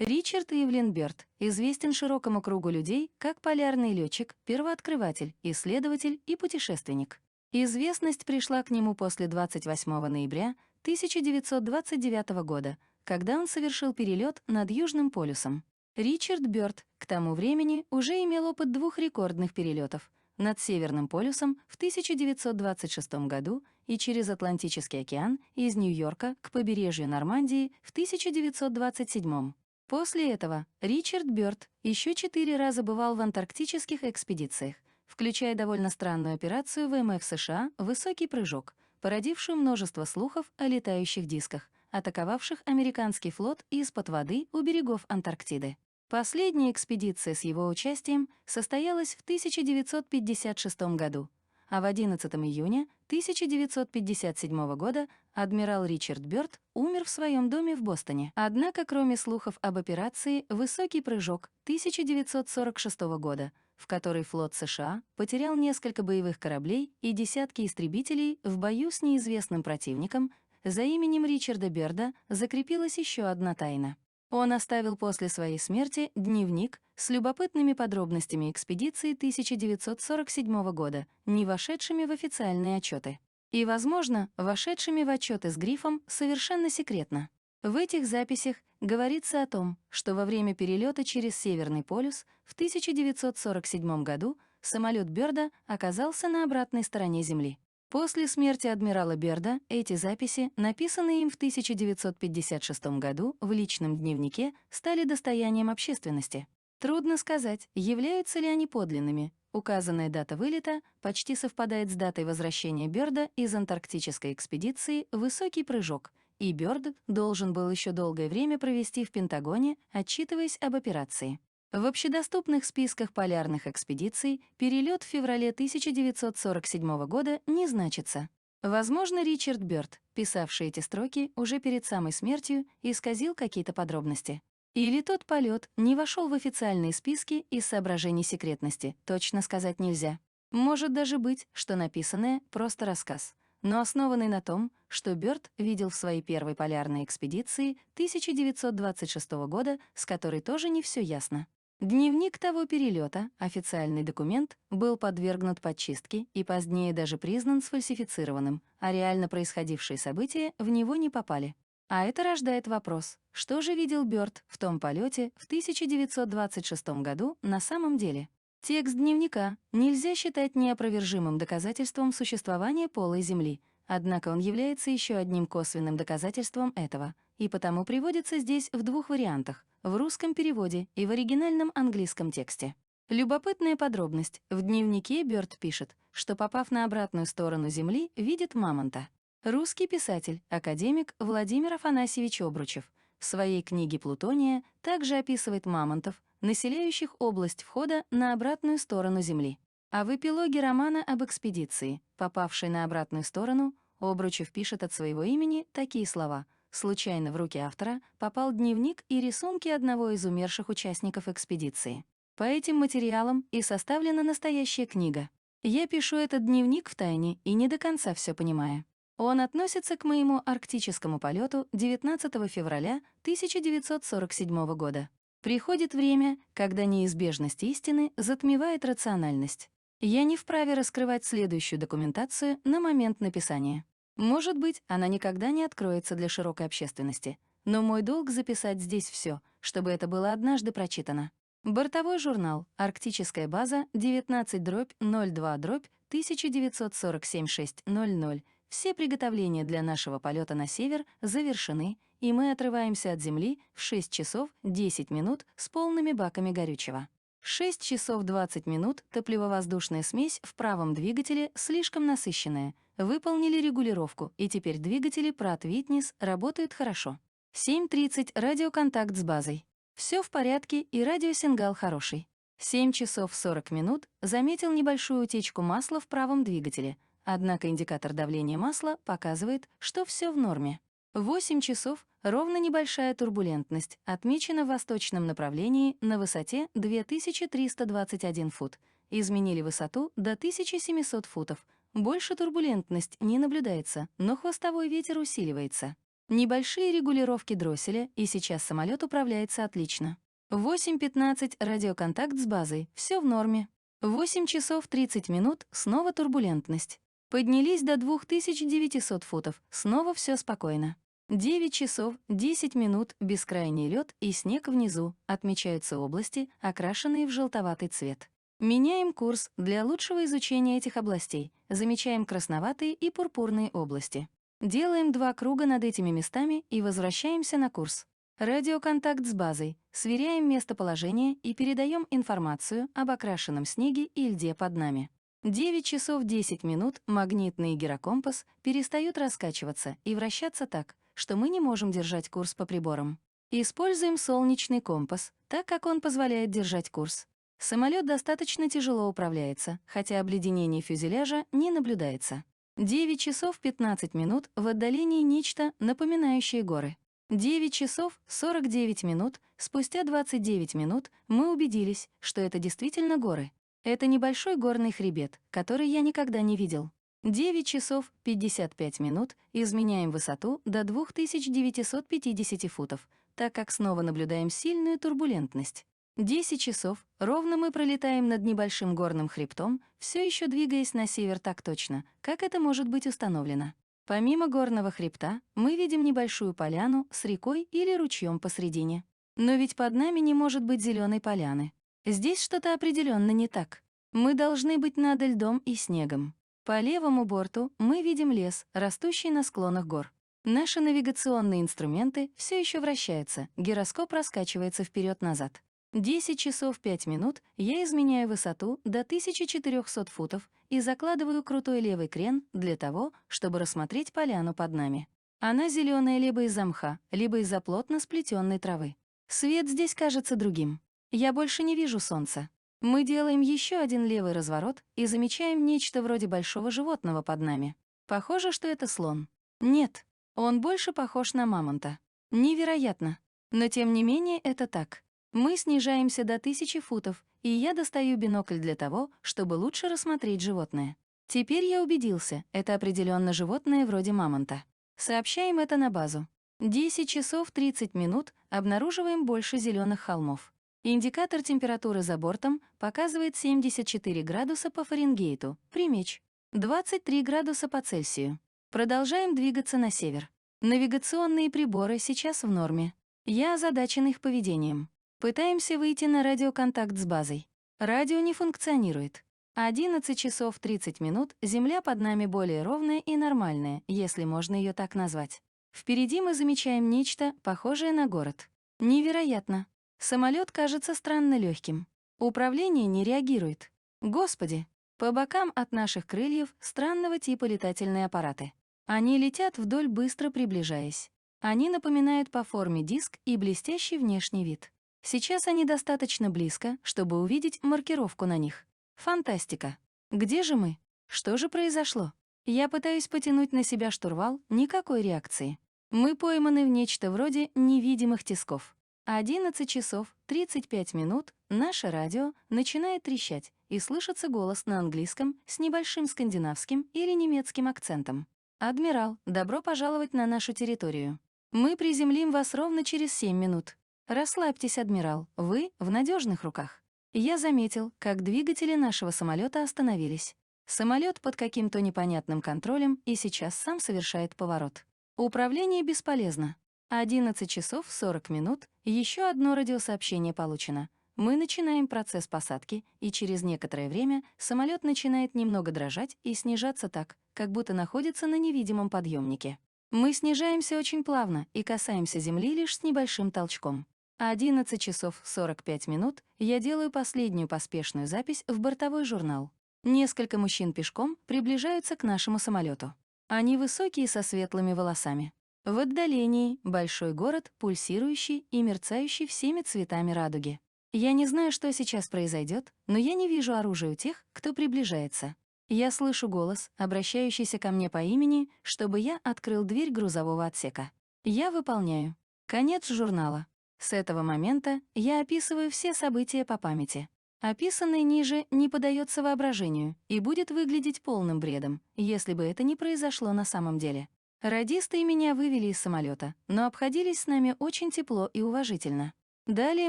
Ричард Ивлин Бёрд известен широкому кругу людей как полярный летчик, первооткрыватель, исследователь и путешественник. Известность пришла к нему после 28 ноября 1929 года, когда он совершил перелет над Южным полюсом. Ричард Бёрд к тому времени уже имел опыт двух рекордных перелетов над Северным полюсом в 1926 году и через Атлантический океан из Нью-Йорка к побережью Нормандии в 1927. После этого Ричард Бёрд еще 4 раза бывал в антарктических экспедициях, включая довольно странную операцию ВМФ США «Высокий прыжок», породившую множество слухов о летающих дисках, атаковавших американский флот из-под воды у берегов Антарктиды. Последняя экспедиция с его участием состоялась в 1956 году, а в 11 июня 1957 года адмирал Ричард Бёрд умер в своем доме в Бостоне. Однако, кроме слухов об операции «Высокий прыжок» 1946 года, в которой флот США потерял несколько боевых кораблей и десятки истребителей в бою с неизвестным противником, за именем Ричарда Бёрда закрепилась еще одна тайна. Он оставил после своей смерти дневник с любопытными подробностями экспедиции 1947 года, не вошедшими в официальные отчеты. И, возможно, вошедшими в отчеты с грифом «совершенно секретно». В этих записях говорится о том, что во время перелета через Северный полюс в 1947 году самолет Бёрда оказался на обратной стороне Земли. После смерти адмирала Бёрда эти записи, написанные им в 1956 году в личном дневнике, стали достоянием общественности. Трудно сказать, являются ли они подлинными. Указанная дата вылета почти совпадает с датой возвращения Бёрда из антарктической экспедиции «Высокий прыжок», и Бёрд должен был еще долгое время провести в Пентагоне, отчитываясь об операции. В общедоступных списках полярных экспедиций перелет в феврале 1947 года не значится. Возможно, Ричард Бёрд, писавший эти строки уже перед самой смертью, исказил какие-то подробности. Или тот полет не вошел в официальные списки из соображений секретности, точно сказать нельзя. Может даже быть, что написанное — просто рассказ, но основанный на том, что Бёрд видел в своей первой полярной экспедиции 1926 года, с которой тоже не все ясно. Дневник того перелета, официальный документ, был подвергнут подчистке и позднее даже признан сфальсифицированным, а реально происходившие события в него не попали. А это рождает вопрос, что же видел Бёрд в том полете в 1926 году на самом деле? Текст дневника нельзя считать неопровержимым доказательством существования полой Земли, однако он является еще одним косвенным доказательством этого, и потому приводится здесь в двух вариантах — в русском переводе и в оригинальном английском тексте. Любопытная подробность. В дневнике Бёрд пишет, что, попав на обратную сторону Земли, видит мамонта. Русский писатель, академик Владимир Афанасьевич Обручев в своей книге «Плутония» также описывает мамонтов, населяющих область входа на обратную сторону Земли. А в эпилоге романа об экспедиции, попавшей на обратную сторону, Обручев пишет от своего имени такие слова: «Случайно в руки автора попал дневник и рисунки одного из умерших участников экспедиции. По этим материалам и составлена настоящая книга. Я пишу этот дневник втайне и не до конца все понимаю. Он относится к моему арктическому полету 19 февраля 1947 года. Приходит время, когда неизбежность истины затмевает рациональность. Я не вправе раскрывать следующую документацию на момент написания. Может быть, она никогда не откроется для широкой общественности, но мой долг записать здесь все, чтобы это было однажды прочитано. Бортовой журнал «Арктическая база 19-02-1947-600». Все приготовления для нашего полета на север завершены, и мы отрываемся от Земли в 6 часов 10 минут с полными баками горючего. 6 часов 20 минут топливо-воздушная смесь в правом двигателе слишком насыщенная. Выполнили регулировку, и теперь двигатели Pratt Whitney работают хорошо. 7:30 радиоконтакт с базой. Все в порядке, и радиосигнал хороший. 7 часов 40 минут заметил небольшую утечку масла в правом двигателе, однако индикатор давления масла показывает, что все в норме. 8 часов ровно небольшая турбулентность, отмечена в восточном направлении на высоте 2321 фут. Изменили высоту до 1700 футов. Больше турбулентность не наблюдается, но хвостовой ветер усиливается. Небольшие регулировки дросселя, и сейчас самолет управляется отлично. 8:15 радиоконтакт с базой, все в норме. 8 часов 30 минут, снова турбулентность. Поднялись до 2900 футов, снова все спокойно. 9 часов 10 минут, бескрайний лед и снег внизу, отмечаются области, окрашенные в желтоватый цвет. Меняем курс для лучшего изучения этих областей, замечаем красноватые и пурпурные области. Делаем 2 круга над этими местами и возвращаемся на курс. Радиоконтакт с базой, сверяем местоположение и передаем информацию об окрашенном снеге и льде под нами. 9 часов 10 минут магнитный гирокомпас перестают раскачиваться и вращаться так, что мы не можем держать курс по приборам. Используем солнечный компас, так как он позволяет держать курс. Самолет достаточно тяжело управляется, хотя обледенение фюзеляжа не наблюдается. 9 часов 15 минут, в отдалении нечто, напоминающее горы. 9 часов 49 минут, спустя 29 минут мы убедились, что это действительно горы. Это небольшой горный хребет, который я никогда не видел. 9 часов 55 минут, изменяем высоту до 2950 футов, так как снова наблюдаем сильную турбулентность. 10 часов, ровно мы пролетаем над небольшим горным хребтом, все еще двигаясь на север так точно, как это может быть установлено. Помимо горного хребта, мы видим небольшую поляну с рекой или ручьем посредине. Но ведь под нами не может быть зеленой поляны. Здесь что-то определенно не так. Мы должны быть над льдом и снегом. По левому борту мы видим лес, растущий на склонах гор. Наши навигационные инструменты все еще вращаются, гироскоп раскачивается вперед-назад. 10 часов 5 минут я изменяю высоту до 1400 футов и закладываю крутой левый крен для того, чтобы рассмотреть поляну под нами. Она зеленая либо из-за мха, либо из-за плотно сплетенной травы. Свет здесь кажется другим. Я больше не вижу солнца. Мы делаем еще один левый разворот и замечаем нечто вроде большого животного под нами. Похоже, что это слон. Нет, он больше похож на мамонта. Невероятно. Но тем не менее это так. Мы снижаемся до 1000 футов, и я достаю бинокль для того, чтобы лучше рассмотреть животное. Теперь я убедился, это определенно животное вроде мамонта. Сообщаем это на базу. 10 часов 30 минут, обнаруживаем больше зеленых холмов. Индикатор температуры за бортом показывает 74 градуса по Фаренгейту, примечь, 23 градуса по Цельсию. Продолжаем двигаться на север. Навигационные приборы сейчас в норме. Я озадачен их поведением. Пытаемся выйти на радиоконтакт с базой. Радио не функционирует. 11 часов 30 минут, земля под нами более ровная и нормальная, если можно ее так назвать. Впереди мы замечаем нечто, похожее на город. Невероятно. Самолет кажется странно легким. Управление не реагирует. Господи! По бокам от наших крыльев странного типа летательные аппараты. Они летят вдоль, быстро приближаясь. Они напоминают по форме диск и блестящий внешний вид. Сейчас они достаточно близко, чтобы увидеть маркировку на них. Фантастика. Где же мы? Что же произошло? Я пытаюсь потянуть на себя штурвал, никакой реакции. Мы пойманы в нечто вроде невидимых тисков. 11 часов 35 минут наше радио начинает трещать, и слышится голос на английском с небольшим скандинавским или немецким акцентом. «Адмирал, добро пожаловать на нашу территорию. Мы приземлим вас ровно через 7 минут. Расслабьтесь, адмирал, вы в надежных руках». Я заметил, как двигатели нашего самолета остановились. Самолет под каким-то непонятным контролем и сейчас сам совершает поворот. Управление бесполезно. 11 часов 40 минут, еще одно радиосообщение получено. Мы начинаем процесс посадки, и через некоторое время самолет начинает немного дрожать и снижаться так, как будто находится на невидимом подъемнике. Мы снижаемся очень плавно и касаемся земли лишь с небольшим толчком. 11 часов 45 минут я делаю последнюю поспешную запись в бортовой журнал. Несколько мужчин пешком приближаются к нашему самолету. Они высокие, со светлыми волосами. В отдалении большой город, пульсирующий и мерцающий всеми цветами радуги. Я не знаю, что сейчас произойдет, но я не вижу оружия у тех, кто приближается. Я слышу голос, обращающийся ко мне по имени, чтобы я открыл дверь грузового отсека. Я выполняю. Конец журнала. С этого момента я описываю все события по памяти. Описанное ниже не поддается воображению и будет выглядеть полным бредом, если бы это не произошло на самом деле. Радисты и меня вывели из самолета, но обходились с нами очень тепло и уважительно. Далее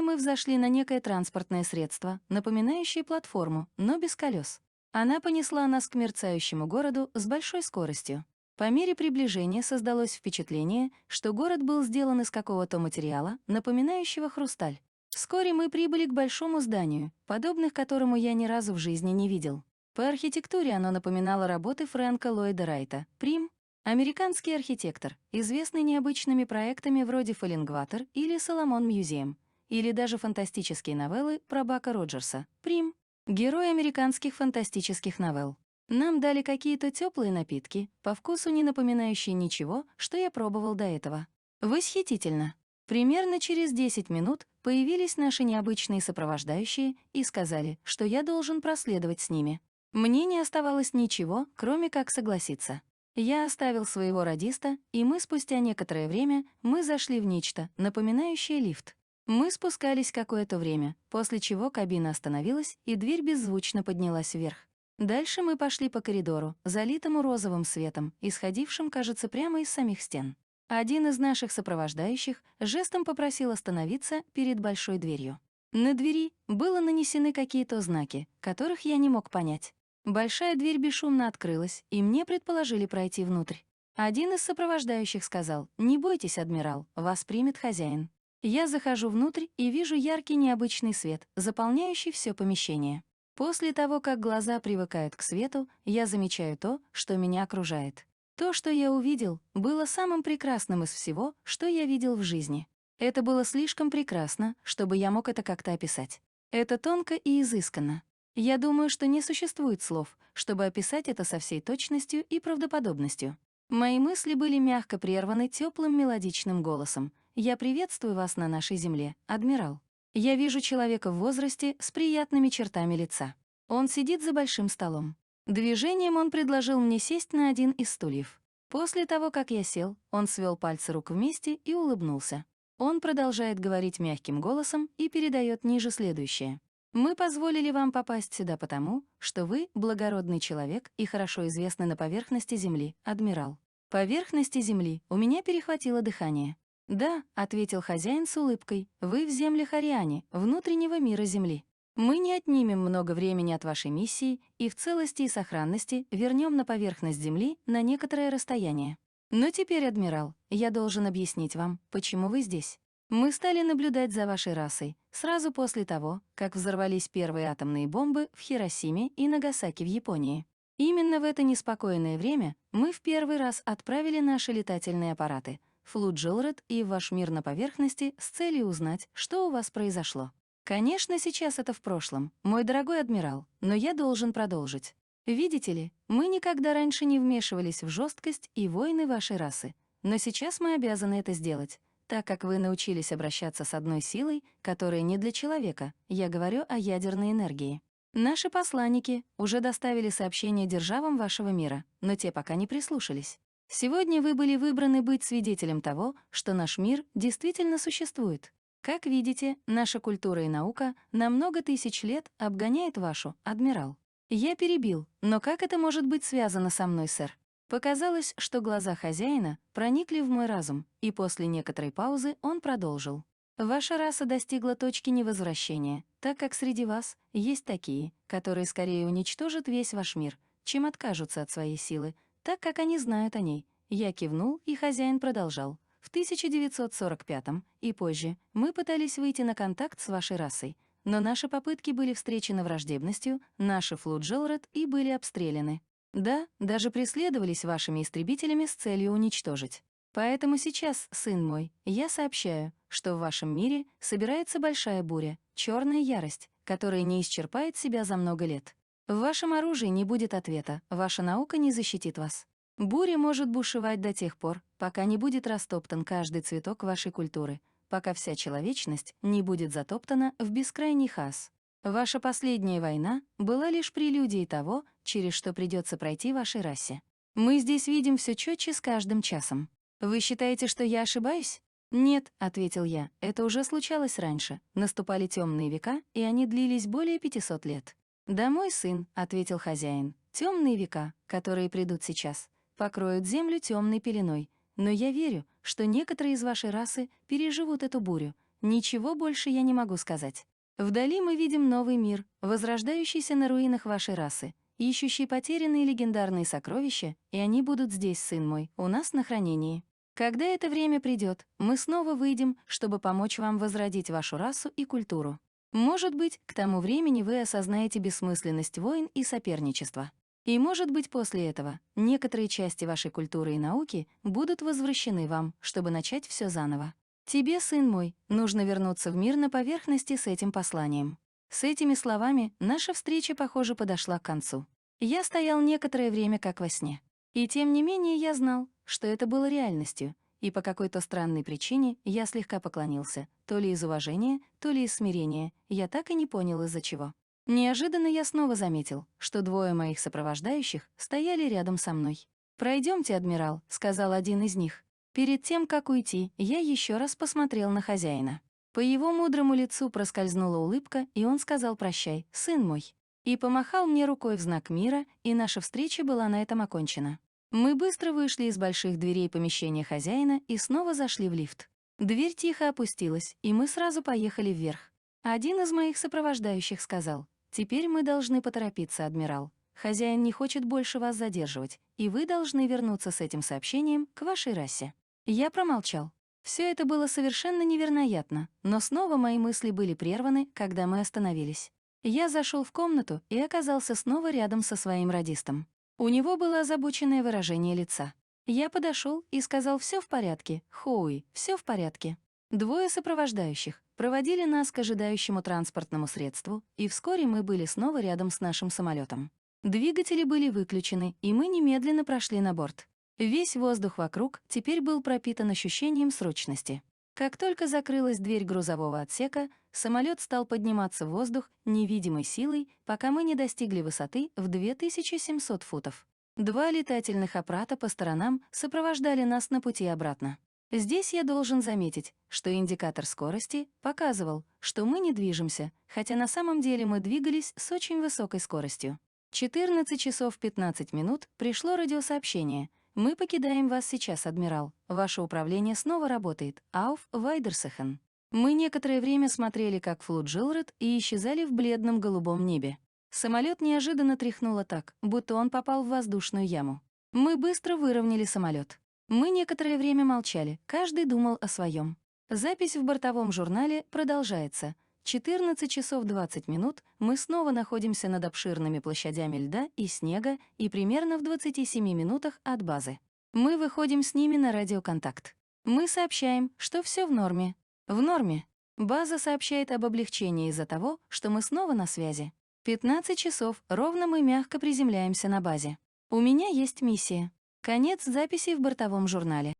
мы взошли на некое транспортное средство, напоминающее платформу, но без колес. Она понесла нас к мерцающему городу с большой скоростью. По мере приближения создалось впечатление, что город был сделан из какого-то материала, напоминающего хрусталь. Вскоре мы прибыли к большому зданию, подобных которому я ни разу в жизни не видел. По архитектуре оно напоминало работы Фрэнка Ллойда Райта, Прим, американский архитектор, известный необычными проектами вроде «Фаллингватер» или «Соломон Мьюзием», или даже фантастические новеллы про Бака Роджерса, Прим, герой американских фантастических новелл. Нам дали какие-то теплые напитки, по вкусу не напоминающие ничего, что я пробовал до этого. Восхитительно! Примерно через 10 минут появились наши необычные сопровождающие и сказали, что я должен проследовать с ними. Мне не оставалось ничего, кроме как согласиться. Я оставил своего радиста, и спустя некоторое время мы зашли в нечто, напоминающее лифт. Мы спускались какое-то время, после чего кабина остановилась, и дверь беззвучно поднялась вверх. Дальше мы пошли по коридору, залитому розовым светом, исходившим, кажется, прямо из самих стен. Один из наших сопровождающих жестом попросил остановиться перед большой дверью. На двери было нанесены какие-то знаки, которых я не мог понять. Большая дверь бесшумно открылась, и мне предположили пройти внутрь. Один из сопровождающих сказал: «Не бойтесь, адмирал, вас примет хозяин». Я захожу внутрь и вижу яркий необычный свет, заполняющий все помещение. После того, как глаза привыкают к свету, я замечаю то, что меня окружает. То, что я увидел, было самым прекрасным из всего, что я видел в жизни. Это было слишком прекрасно, чтобы я мог это как-то описать. Это тонко и изысканно. Я думаю, что не существует слов, чтобы описать это со всей точностью и правдоподобностью. Мои мысли были мягко прерваны теплым мелодичным голосом. «Я приветствую вас на нашей земле, адмирал». Я вижу человека в возрасте с приятными чертами лица. Он сидит за большим столом. Движением он предложил мне сесть на один из стульев. После того, как я сел, он свел пальцы рук вместе и улыбнулся. Он продолжает говорить мягким голосом и передает ниже следующее. «Мы позволили вам попасть сюда потому, что вы благородный человек и хорошо известны на поверхности Земли, адмирал». Поверхности Земли у меня перехватило дыхание. «Да», — ответил хозяин с улыбкой, — «вы в землях Ариане, внутреннего мира Земли. Мы не отнимем много времени от вашей миссии и в целости и сохранности вернем на поверхность Земли на некоторое расстояние. Но теперь, адмирал, я должен объяснить вам, почему вы здесь. Мы стали наблюдать за вашей расой сразу после того, как взорвались первые атомные бомбы в Хиросиме и Нагасаки в Японии. Именно в это неспокойное время мы в первый раз отправили наши летательные аппараты Флуджелред и в ваш мир на поверхности с целью узнать, что у вас произошло. Конечно, сейчас это в прошлом, мой дорогой адмирал, но я должен продолжить. Видите ли, мы никогда раньше не вмешивались в жесткость и войны вашей расы, но сейчас мы обязаны это сделать, так как вы научились обращаться с одной силой, которая не для человека, я говорю о ядерной энергии. Наши посланники уже доставили сообщение державам вашего мира, но те пока не прислушались. Сегодня вы были выбраны быть свидетелем того, что наш мир действительно существует. Как видите, наша культура и наука на много тысяч лет обгоняет вашу, адмирал. Я перебил, но как это может быть связано со мной, сэр? Показалось, что глаза хозяина проникли в мой разум, и после некоторой паузы он продолжил. Ваша раса достигла точки невозвращения, так как среди вас есть такие, которые скорее уничтожат весь ваш мир, чем откажутся от своей силы, так как они знают о ней. Я кивнул, и хозяин продолжал. В 1945 и позже мы пытались выйти на контакт с вашей расой, но наши попытки были встречены враждебностью, наши Флуджелред и были обстреляны. Да, даже преследовались вашими истребителями с целью уничтожить. Поэтому сейчас, сын мой, я сообщаю, что в вашем мире собирается большая буря, черная ярость, которая не исчерпает себя за много лет. В вашем оружии не будет ответа, ваша наука не защитит вас. Буря может бушевать до тех пор, пока не будет растоптан каждый цветок вашей культуры, пока вся человечность не будет затоптана в бескрайний хаос. Ваша последняя война была лишь прелюдией того, через что придется пройти вашей расе. Мы здесь видим все четче с каждым часом. Вы считаете, что я ошибаюсь? «Нет», — ответил я, — «это уже случалось раньше. Наступали темные века, и они длились более 500 лет». «Да, мой сын», — ответил хозяин, — «темные века, которые придут сейчас. покроют Землю темной пеленой. Но я верю, что некоторые из вашей расы переживут эту бурю. Ничего больше я не могу сказать. Вдали мы видим новый мир, возрождающийся на руинах вашей расы, ищущий потерянные легендарные сокровища, и они будут здесь, сын мой, у нас на хранении. Когда это время придет, мы снова выйдем, чтобы помочь вам возродить вашу расу и культуру. Может быть, к тому времени вы осознаете бессмысленность войн и соперничества. И может быть, после этого некоторые части вашей культуры и науки будут возвращены вам, чтобы начать все заново. Тебе, сын мой, нужно вернуться в мир на поверхности с этим посланием. С этими словами наша встреча, похоже, подошла к концу. Я стоял некоторое время как во сне. И тем не менее я знал, что это было реальностью, и по какой-то странной причине я слегка поклонился, то ли из уважения, то ли из смирения, я так и не понял, из-за чего. Неожиданно я снова заметил, что двое моих сопровождающих стояли рядом со мной. «Пройдемте, адмирал», — сказал один из них. Перед тем, как уйти, я еще раз посмотрел на хозяина. По его мудрому лицу проскользнула улыбка, и он сказал «прощай, сын мой», и помахал мне рукой в знак мира, и наша встреча была на этом окончена. Мы быстро вышли из больших дверей помещения хозяина и снова зашли в лифт. Дверь тихо опустилась, и мы сразу поехали вверх. Один из моих сопровождающих сказал: «Теперь мы должны поторопиться, адмирал. Хозяин не хочет больше вас задерживать, и вы должны вернуться с этим сообщением к вашей расе». Я промолчал. Все это было совершенно невероятно, но снова мои мысли были прерваны, когда мы остановились. Я зашел в комнату и оказался снова рядом со своим радистом. У него было озабоченное выражение лица. Я подошел и сказал: «Все в порядке, Хоуи, все в порядке». Двое сопровождающих проводили нас к ожидающему транспортному средству, и вскоре мы были снова рядом с нашим самолетом. Двигатели были выключены, и мы немедленно прошли на борт. Весь воздух вокруг теперь был пропитан ощущением срочности. Как только закрылась дверь грузового отсека, самолет стал подниматься в воздух невидимой силой, пока мы не достигли высоты в 2700 футов. Два летательных аппарата по сторонам сопровождали нас на пути обратно. Здесь я должен заметить, что индикатор скорости показывал, что мы не движемся, хотя на самом деле мы двигались с очень высокой скоростью. 14 часов 15 минут пришло радиосообщение. «Мы покидаем вас сейчас, адмирал. Ваше управление снова работает. Ауф Вайдерсехен». Мы некоторое время смотрели, как флуджелред, и исчезали в бледном голубом небе. Самолет неожиданно тряхнуло так, будто он попал в воздушную яму. Мы быстро выровняли самолет. Мы некоторое время молчали, каждый думал о своем. Запись в бортовом журнале продолжается. 14 часов 20 минут мы снова находимся над обширными площадями льда и снега и примерно в 27 минутах от базы. Мы выходим с ними на радиоконтакт. Мы сообщаем, что все в норме. В норме. База сообщает об облегчении из-за того, что мы снова на связи. 15 часов ровно мы мягко приземляемся на базе. У меня есть миссия. Конец записи в бортовом журнале.